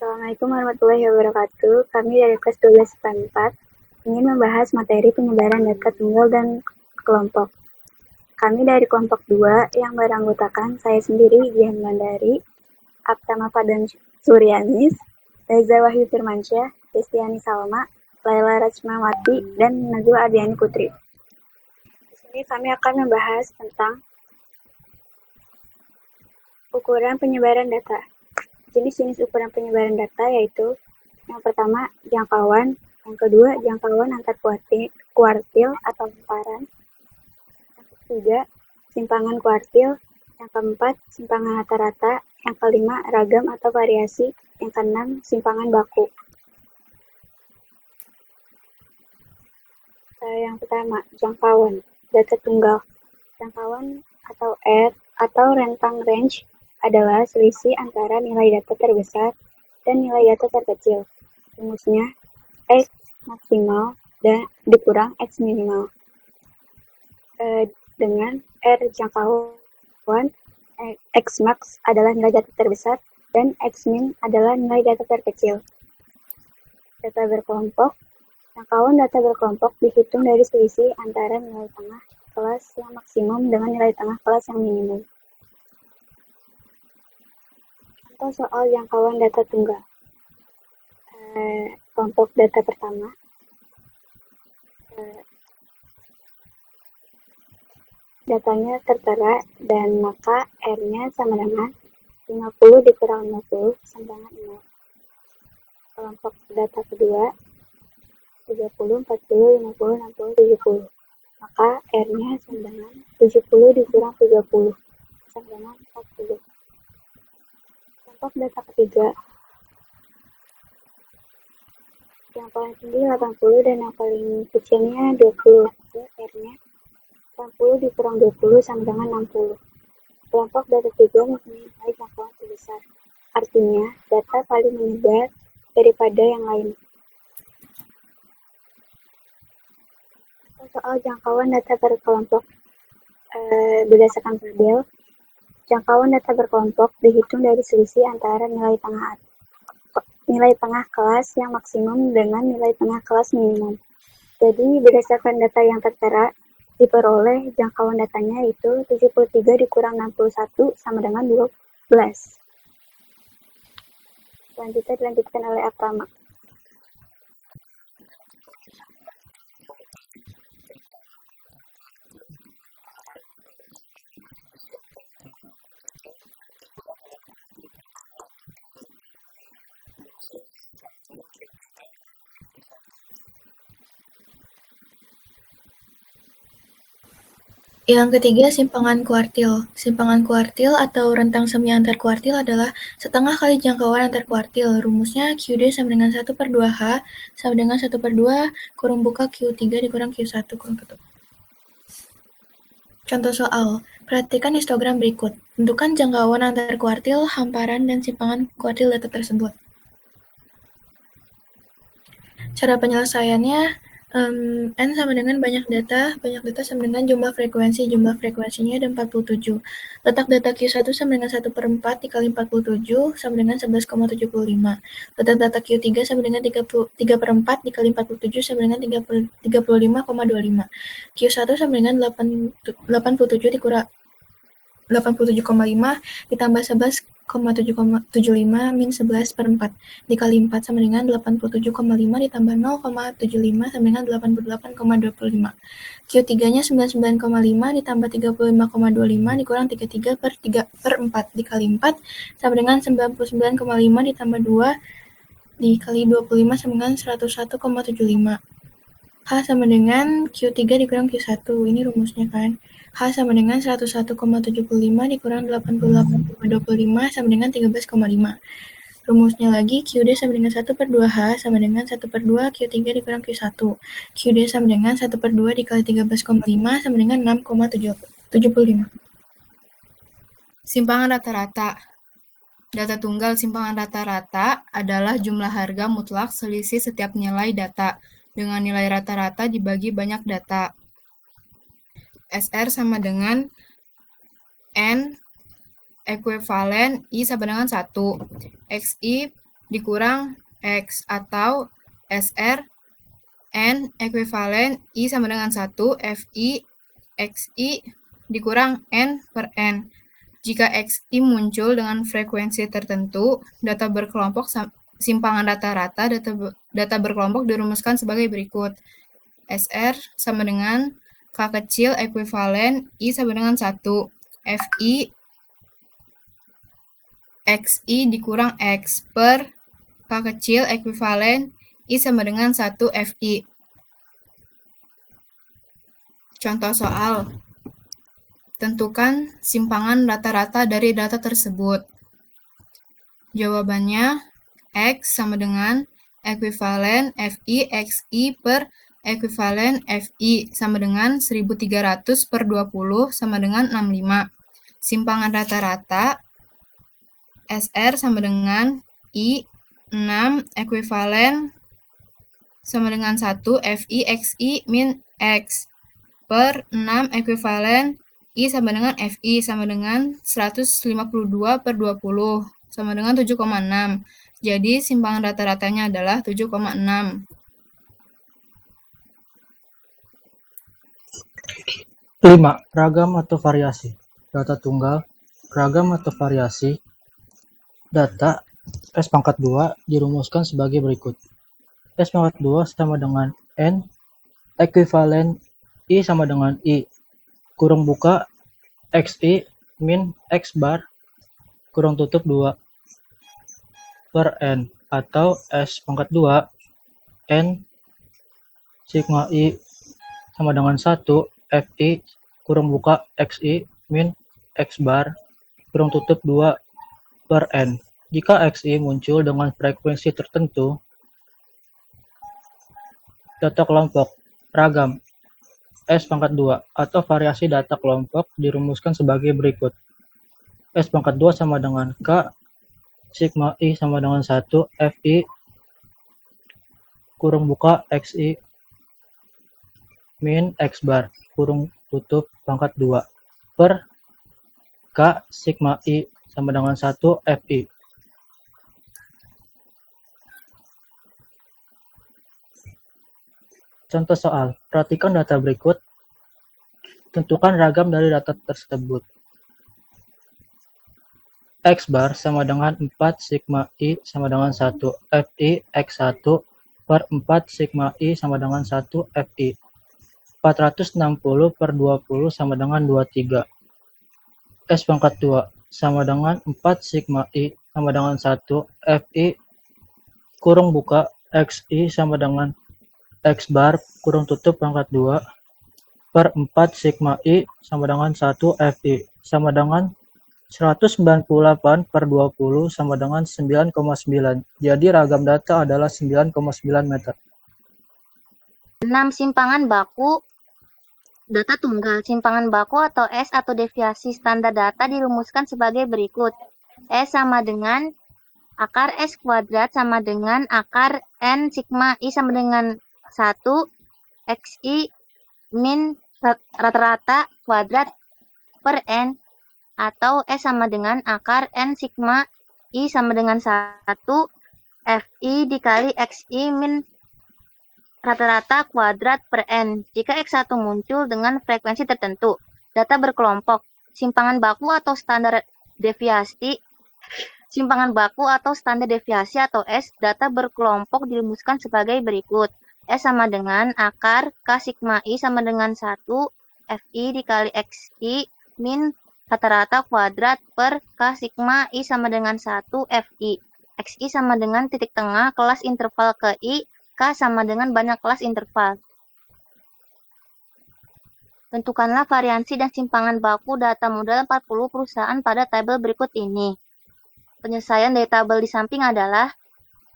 Assalamualaikum warahmatullahi wabarakatuh. Kami dari kelas 12 IPA 4 ingin membahas materi penyebaran data tunggal dan kelompok. Kami dari kelompok 2 yang beranggotakan saya sendiri, Jihan Mandari, Aptama Fadan Suryanis, Reza Wahyu Firmansyah, Destiani Salma, Laila Rachmawati, dan Najwa Adiani Putri. Di sini kami akan membahas tentang ukuran penyebaran data. Jenis-jenis ukuran penyebaran data yaitu yang pertama jangkauan, yang kedua jangkauan antar kuartil atau hamparan, yang ketiga simpangan kuartil, yang keempat simpangan rata-rata, yang kelima ragam atau variasi, yang keenam simpangan baku. Yang pertama jangkauan data tunggal. Jangkauan atau R atau rentang range adalah selisih antara nilai data terbesar dan nilai data terkecil. Rumusnya X maksimal dan dikurang X minimal. Dengan R jangkauan, X max adalah nilai data terbesar dan X min adalah nilai data terkecil. Data berkelompok. Jangkauan data berkelompok dihitung dari selisih antara nilai tengah kelas yang maksimum dengan nilai tengah kelas yang minimum. Contoh soal jangkauan data tunggal. Kelompok data pertama. Datanya tertera dan maka R-nya sama dengan 50 dikurang 50 sama dengan 0. Kelompok data kedua 30, 40, 50, 60, 70. Maka R-nya sama dengan 70 dikurang 30 sama dengan 40. Kelompok data ketiga yang paling tinggi 80 dan yang paling kecilnya 20. R-nya 80 dikurang 20 sama dengan 60. Kelompok data 3 mempunyai nilai jangkauan terbesar. Artinya, data paling menyebar daripada yang lain. Soal jangkauan data berkelompok berdasarkan tabel, jangkauan data berkelompok dihitung dari selisih antara nilai tengah kelas yang maksimum dengan nilai tengah kelas minimum. Jadi, berdasarkan data yang tertera, diperoleh jangkauan datanya itu 73 dikurang 61 sama dengan 12. Selanjutnya dilanjutkan oleh Aptama. Yang ketiga, simpangan kuartil. Simpangan kuartil atau rentang semi antar kuartil adalah setengah kali jangkauan antar kuartil. Rumusnya QD sama dengan 1/2H sama dengan 1/2 kurung buka Q3 dikurang Q1 kurung tutup. Contoh soal, perhatikan histogram berikut. Tentukan jangkauan antar kuartil, hamparan, dan simpangan kuartil data tersebut. Cara penyelesaiannya, N sama dengan banyak data sama dengan jumlah frekuensinya ada 47. Letak data Q1 sama dengan 1/4 dikali 47 sama dengan 11,75. Letak data Q3 sama dengan 3/4 dikali 47 sama dengan 35,25. Q1 sama dengan 87 dikurang 87,5 ditambah 11,75 min 11/4 dikali 4 sama dengan 87,5 ditambah 0,75 sama dengan 88,25. Q3-nya 99,5 ditambah 35,25 dikurang 33/4 dikali 4 sama dengan 99,5 ditambah 2 dikali 25 sama dengan 101,75. H sama dengan Q3 dikurang Q1. Ini rumusnya kan. H sama dengan 101,75 dikurang 88,25 sama dengan 13,5. Rumusnya lagi QD sama dengan 1/2H sama dengan 1/2 Q3 dikurang Q1. QD sama dengan 1/2 dikali 13,5 sama dengan 6,75. Simpangan rata-rata. Data tunggal simpangan rata-rata adalah jumlah harga mutlak selisih setiap nilai data dengan nilai rata-rata dibagi banyak data. SR sama dengan N ekuivalen I sama dengan 1. XI dikurang X atau SR N ekuivalen I sama dengan 1 FI XI dikurang N per N. Jika XI muncul dengan frekuensi tertentu, data berkelompok simpangan rata-rata data berkelompok dirumuskan sebagai berikut. SR sama dengan K kecil ekuivalen I sama dengan 1 FI XI dikurang X per K kecil ekuivalen I sama dengan 1 FI. Contoh soal. Tentukan simpangan rata-rata dari data tersebut. Jawabannya, X sama dengan ekuivalen FI XI per ekuivalen FI sama dengan 1300 per 20 sama dengan 65. Simpangan rata-rata SR sama dengan I 6 ekuivalen sama dengan 1 FI XI min X per 6 ekuivalen I sama dengan FI sama dengan 152 per 20 sama dengan 7,6. Jadi simpangan rata-ratanya adalah 7,6. 5. Ragam atau variasi. Data tunggal, ragam atau variasi. Data S pangkat 2 dirumuskan sebagai berikut. S pangkat 2 sama dengan N ekuivalen I sama dengan I kurung buka XI min X bar kurung tutup 2 per N atau S pangkat 2 N sigma I sama dengan 1 FI kurung buka XI min X bar kurung tutup 2 per N. Jika XI muncul dengan frekuensi tertentu, data kelompok ragam S pangkat 2 atau variasi data kelompok dirumuskan sebagai berikut. S pangkat 2 sama dengan K sigma I sama dengan 1 FI kurung buka XI min X bar kurung tutup pangkat 2 per K sigma I sama dengan 1 FI. Contoh soal, perhatikan data berikut. Tentukan ragam dari data tersebut. X bar sama dengan 4 sigma I sama dengan 1 FI X1 per 4 sigma I sama dengan 1 FI. 460 per 20 sama dengan 23. S pangkat 2 sama dengan 4 sigma I sama dengan 1 FI kurung buka XI sama dengan X bar kurung tutup pangkat 2 per 4 sigma I sama dengan 1 FI sama dengan 198 per 20 sama dengan 9,9. Jadi ragam data adalah 9,9 meter. 6. Simpangan baku data tunggal. Simpangan baku atau S atau deviasi standar data dirumuskan sebagai berikut. S sama dengan akar S kuadrat sama dengan akar N sigma I sama dengan 1 XI min rata-rata kuadrat per N atau S sama dengan akar N sigma I sama dengan 1 FI dikali XI min rata-rata kuadrat per N. Jika X1 muncul dengan frekuensi tertentu. Data berkelompok. Simpangan baku atau standar deviasi. Simpangan baku atau standar deviasi atau S data berkelompok dirumuskan sebagai berikut. S sama dengan akar K sigma I sama dengan 1 FI dikali XI min rata-rata kuadrat per K sigma I sama dengan 1 FI. XI sama dengan titik tengah kelas interval ke I, K sama dengan banyak kelas interval. Tentukanlah variansi dan simpangan baku data modal 40 perusahaan pada tabel berikut ini. Penyelesaian dari tabel di samping adalah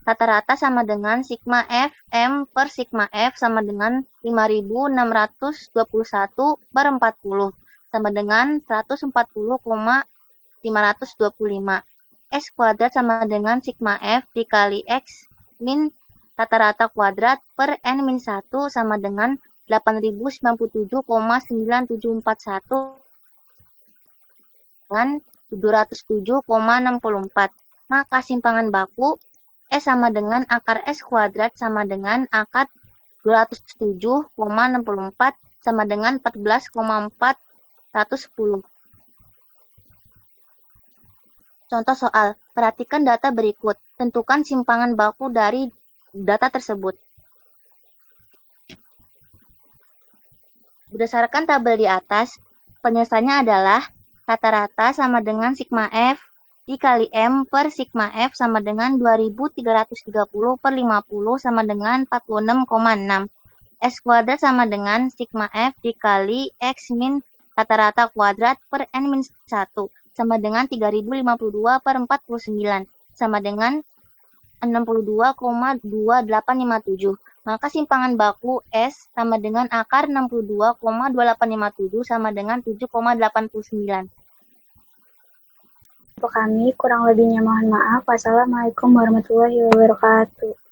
rata-rata sama dengan sigma F M per sigma F sama dengan 5.621 per 40 sama dengan 140,525. S kuadrat sama dengan sigma F dikali X min rata-rata kuadrat per N min 1 sama dengan 8.097,9741 dengan 707,64. Maka simpangan baku S sama dengan akar S kuadrat sama dengan akar 207,64 sama dengan 14,410. Contoh soal, perhatikan data berikut. Tentukan simpangan baku dari data tersebut. Berdasarkan tabel di atas, penyelesaiannya adalah rata-rata sama dengan sigma F dikali M per sigma F sama dengan 2330 per 50 sama dengan 46,6. S kuadrat sama dengan sigma F dikali X min rata-rata kuadrat per N min 1 sama dengan 3052 per 49 sama dengan 62,2857. Maka simpangan baku S sama dengan akar 62,2857 sama dengan 7,89. Untuk kami, kurang lebihnya mohon maaf. Wassalamualaikum warahmatullahi wabarakatuh.